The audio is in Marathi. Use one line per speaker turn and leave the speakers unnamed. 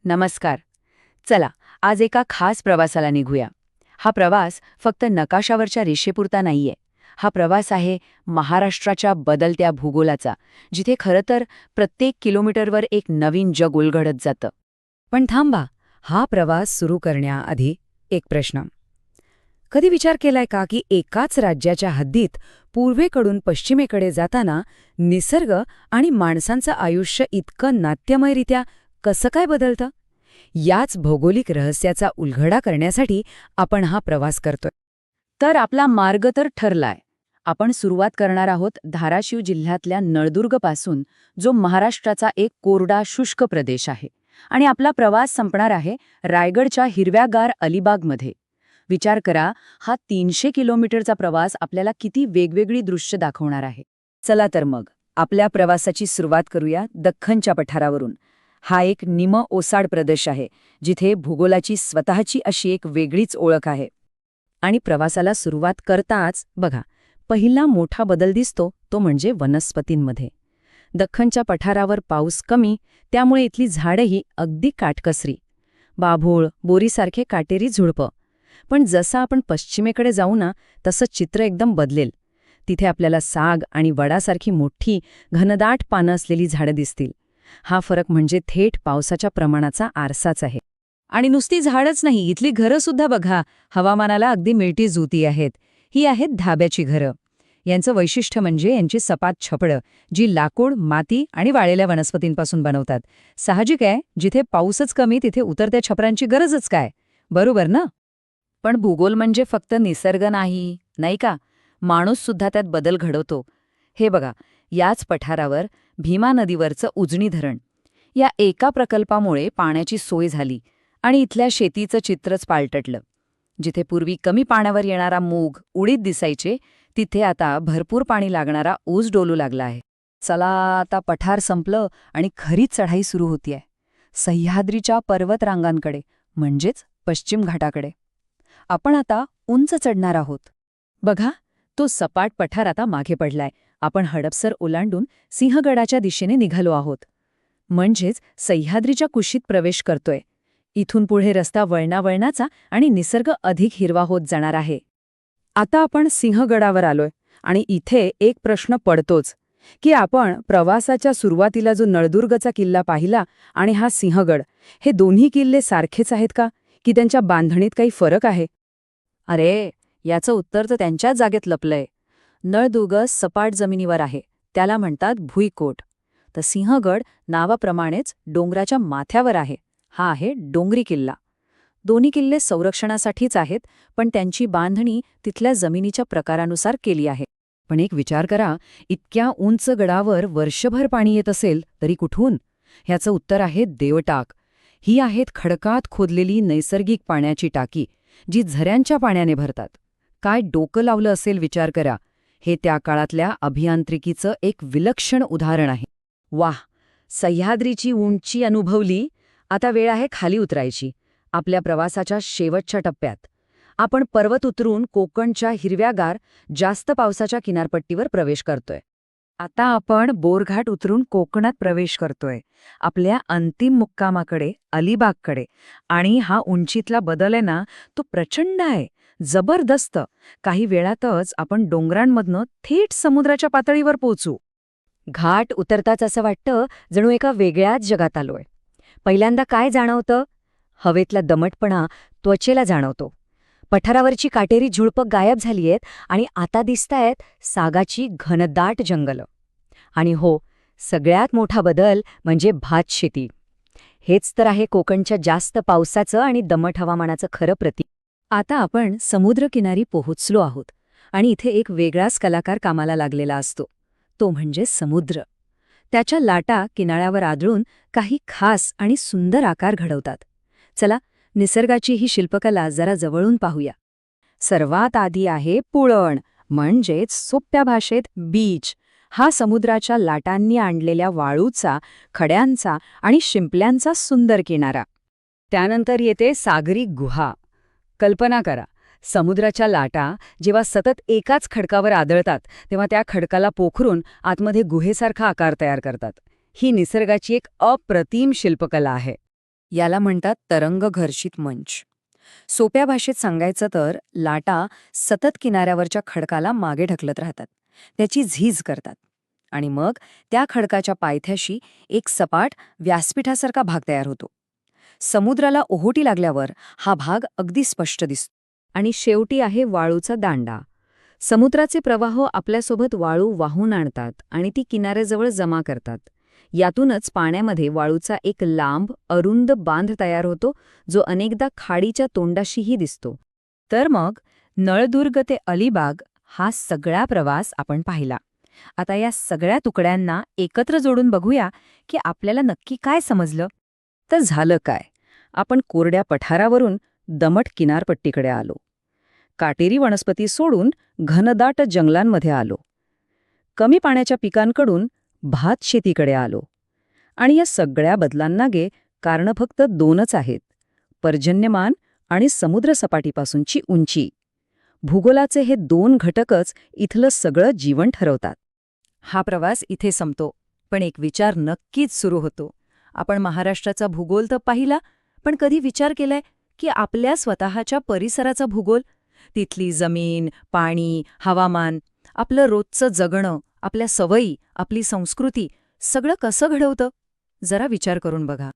नमस्कार. चला, आज एका खास प्रवासाला निघूया. हा प्रवास फक्त नकाशावरच्या रेषेपुरता नाहीये. हा प्रवास आहे महाराष्ट्राच्या बदलत्या भूगोलाचा, जिथे खरं तर प्रत्येक किलोमीटरवर एक नवीन जग उलगडत जातं.
पण थांबा, हा प्रवास सुरू करण्याआधी एक प्रश्न. कधी विचार केलाय का की एकाच राज्याच्या हद्दीत पूर्वेकडून पश्चिमेकडे जाताना निसर्ग आणि माणसांचं आयुष्य इतकं नाट्यमयरित्या कसं काय बदलतं? याच भौगोलिक रहस्याचा उलगडा करण्यासाठी आपण हा प्रवास करतोय.
तर आपला मार्ग तर ठरलाय. आपण सुरुवात करणार आहोत धाराशिव जिल्ह्यातल्या नळदुर्गपासून, जो महाराष्ट्राचा एक कोरडा शुष्क प्रदेश आहे. आणि आपला प्रवास संपणार आहे रायगडच्या हिरव्यागार अलिबागमध्ये. विचार करा, हा 300 किलोमीटरचा प्रवास आपल्याला किती वेगवेगळी दृश्य दाखवणार आहे.
चला तर मग आपल्या प्रवासाची सुरुवात करूया दख्खनच्या पठारावरून. हा एक ओसाड प्रदेश आहे, जिथे भूगोलाची स्वतःची अशी एक वेगळीच ओळख आहे. आणि प्रवासाला सुरुवात करताच बघा, पहिला मोठा बदल दिसतो तो म्हणजे वनस्पतींमध्ये. दख्खनच्या पठारावर पाऊस कमी, त्यामुळे इथली झाडंही अगदी काटकसरी. बाभूळ, बोरीसारखे काटेरी झुडपं. पण जसं आपण पश्चिमेकडे जाऊ ना, तसं चित्र एकदम बदलेल. तिथे आपल्याला साग आणि वडासारखी मोठी घनदाट पानं असलेली झाडं दिसतील. हा फरक म्हणजे थेट पावसाच्या प्रमाणाचा आरसाच आहे.
आणि नुसती झाडच नाही, इथली घरं सुद्धा बघा, हवामानाला अगदी मिळती जुती आहेत. ही आहेत धाब्याची घरं. यांचं वैशिष्ट्य म्हणजे यांची सपाट छपडं, जी लाकूड, माती आणि वाळलेल्या वनस्पतींपासून बनवतात. साहजिक आहे, जिथे पाऊसच कमी तिथे उतरत्या छपरांची गरजच काय, बरोबर ना? पण भूगोल म्हणजे फक्त निसर्ग नाही, नाही का? माणूससुद्धा त्यात बदल घडवतो. हे बघा, याच पठारावर भीमा नदीवरचं उजनी धरण. या एका प्रकल्पामुळे पाण्याची सोय झाली आणि इथल्या शेतीचं चित्रच पालटलं. जिथे पूर्वी कमी पाण्यावर येणारा मूग, उडीद दिसायचे, तिथे आता भरपूर पाणी लागणारा ऊस डोलू लागला आहे. चला, आता पठार संपलं आणि खरीच चढाई सुरू होतीये. सह्याद्रीच्या पर्वतरांगांकडे, म्हणजेच पश्चिम घाटाकडे. आपण आता उंच चढणार आहोत. बघा, तो सपाट पठार आता मागे पडलाय. आपण हडपसर ओलांडून सिंहगडाच्या दिशेने निघालो आहोत. म्हणजेच सह्याद्रीच्या कुशीत प्रवेश करतोय. इथून पुढे रस्ता वळणावळणाचा आणि निसर्ग अधिक हिरवा होत जाणार आहे. आता आपण सिंहगडावर आलोय आणि इथे एक प्रश्न पडतोच की आपण प्रवासाच्या सुरुवातीला जो नळदुर्गचा किल्ला पाहिला आणि हा सिंहगड, हे दोन्ही किल्ले सारखेच आहेत का, की त्यांच्या बांधणीत काही फरक आहे? अरे, याचं उत्तर तर त्यांच्याच जागेत लपलंय. नळदुर्ग सपाट जमिनीवर आहे, त्याला म्हणतात भुईकोट. तर सिंहगड नावाप्रमाणेच डोंगराच्या माथ्यावर आहे. हा आहे डोंगरी किल्ला. दोन्ही किल्ले संरक्षणासाठीच आहेत, पण त्यांची बांधणी तिथल्या जमिनीच्या प्रकारानुसार केली आहे. पण एक विचार करा, इतक्या उंच गडावर वर्षभर पाणी येत असेल तरी कुठून? ह्याचं उत्तर आहे देवटाक. ही आहेत खडकात खोदलेली नैसर्गिक पाण्याची टाकी, जी झऱ्यांच्या पाण्याने भरतात. काय डोकं लावलं असेल विचार करा. हे त्या काळातल्या अभियांत्रिकीचं एक विलक्षण उदाहरण आहे. वाह, सह्याद्रीची उंची अनुभवली. आता वेळ आहे खाली उतरायची, आपल्या प्रवासाच्या शेवटच्या टप्प्यात. आपण पर्वत उतरून कोकणच्या हिरव्यागार, जास्त पावसाच्या किनारपट्टीवर प्रवेश करतोय. आता आपण बोरघाट उतरून कोकणात प्रवेश करतोय, आपल्या अंतिम मुक्कामाकडे, अलिबागकडे. आणि हा उंचीतला बदल आहे ना, तो प्रचंड आहे, जबरदस्त. काही वेळातच आपण डोंगरांमधनं थेट समुद्राच्या पातळीवर पोहोचू. घाट उतरताच असं वाटतं जणू एका वेगळ्याच जगात आलोय. पहिल्यांदा काय जाणवतं? हवेतला दमटपणा त्वचेला जाणवतो. पठारावरची काटेरी झुडपं गायब झालीयत आणि आता दिसतायत सागाची घनदाट जंगलं. आणि हो, सगळ्यात मोठा बदल म्हणजे भातशेती. हेच तर आहे कोकणच्या जास्त पावसाचं आणि दमट हवामानाचं खरं प्रतीक. आता आपण समुद्रकिनारी पोहोचलो आहोत आणि इथे एक वेगळाच कलाकार कामाला लागलेला असतो, तो म्हणजे समुद्र. त्याच्या लाटा किनाऱ्यावर आदळून काही खास आणि सुंदर आकार घडवतात. चला, निसर्गाची ही शिल्पकला जरा जवळून पाहूया. सर्वात आधी आहे पुळण, म्हणजेच सोप्या भाषेत बीच. हा समुद्राच्या लाटांनी आणलेल्या वाळूचा, खड्यांचा आणि शिंपल्यांचा सुंदर किनारा. त्यानंतर येते सागरी गुहा. कल्पना करा, समुद्राच्या लाटा जेव्हा सतत एकाच खडकावर आदळतात, तेव्हा त्या खडकाला पोखरून आतमध्ये गुहेसारखा आकार तयार करतात. ही निसर्गाची एक अप्रतिम शिल्पकला आहे.
याला म्हणतात तरंगघर्षित मंच. सोप्या भाषेत सांगायचं तर लाटा सतत किनाऱ्यावरच्या खडकाला मागे ढकलत राहतात, त्याची झीज करतात. आणि मग त्या खडकाच्या पायथ्याशी एक सपाट व्यासपीठासारखा भाग तयार होतो. समुद्राला ओहोटी लागल्यावर हा भाग अगदी स्पष्ट दिसतो.
आणि शेवटी आहे वाळूचा दांडा. समुद्राचे प्रवाह आपल्यासोबत वाळू वाहून आणतात आणि ती किनाऱ्याजवळ जमा करतात. यातूनच पाण्यामध्ये वाळूचा एक लांब, अरुंद बांध तयार होतो, जो अनेकदा खाडीच्या तोंडाशीही दिसतो.
तर मग नळदुर्ग ते अलिबाग हा सगळा प्रवास आपण पाहिला. आता या सगळ्या तुकड्यांना एकत्र जोडून बघूया की आपल्याला नक्की काय समजलं.
तर झालं काय? आपण कोरड्या पठारावरून दमट किनारपट्टीकडे आलो. काटेरी वनस्पती सोडून घनदाट जंगलांमध्ये आलो. कमी पाण्याच्या पिकांकडून भात शेतीकडे आलो. आणि या सगळ्या बदलांमागे कारणं फक्त दोनच आहेत: पर्जन्यमान आणि समुद्रसपाटीपासूनची उंची. भूगोलाचे हे दोन घटकच इथलं सगळं जीवन ठरवतात.
हा प्रवास इथे संपतो, पण एक विचार नक्कीच सुरू होतो. आपण महाराष्ट्राचा भूगोल तर पाहिला, पण कधी विचार केलाय की आपल्या स्वतःच्या परिसराचा भूगोल, तिथली जमीन, पाणी, हवामान, आपलं रोजचं जगणं, आपल्या सवयी, आपली संस्कृती, सगळं कसं घडवतं? जरा विचार करून बघा.